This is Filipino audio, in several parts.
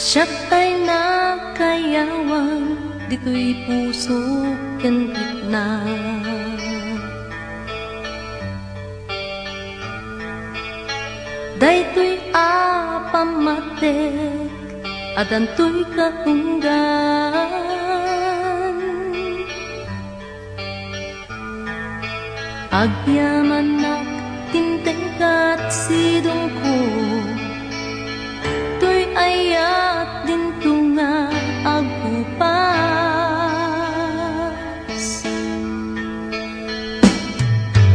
Siya ay nakayawan, dito'y puso ken gitna. Daytoy apamatek, adantoy kaunggan. Agyamanak tintengkat sidong ko, to'y ayat din tunga agpupas.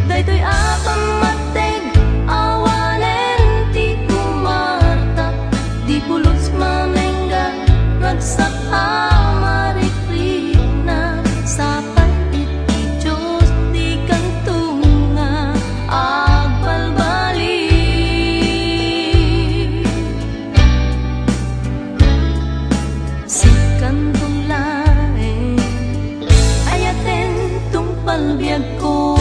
Daytoy apamatek, awanen ti kumartak, di pulos mamengga, ragsak amarikrik na sapay iti Diyos di kantunga agbalbali. Sikan tulaeng ayaten tung palbiag ko.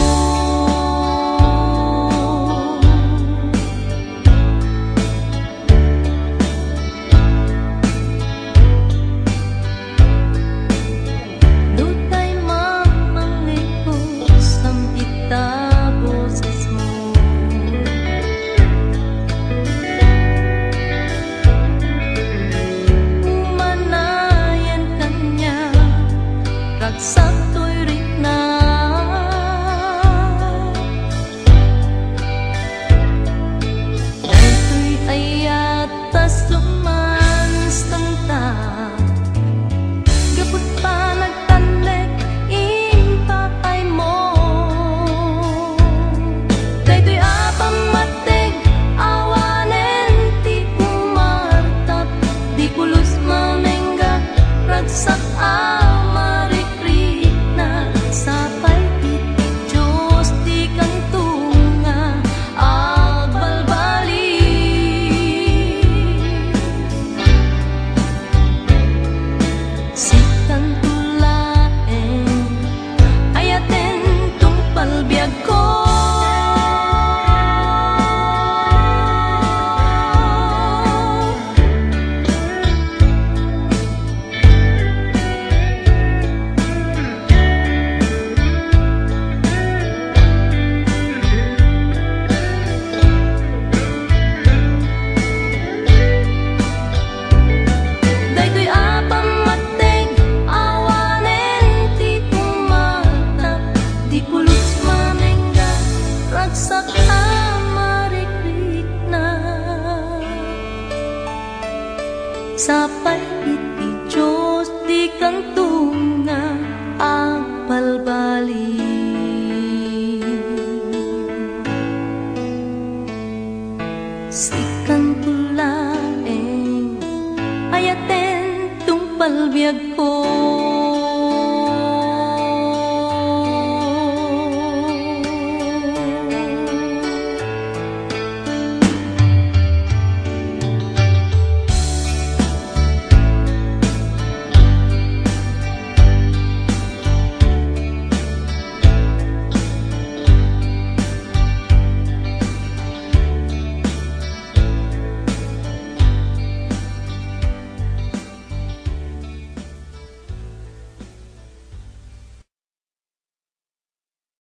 Sakto'y rikna, daytoy ayat tas lumanstanta, gapot pa nagtanlek impapay mo. Daytoy apamatek, awanen ti kumartap, di pulos mamengga, ragsak ragsak amarikrik na sapay iti Diyos di kantunga agbalbali. Sikan tulaeng ayaten tung palbiag ko.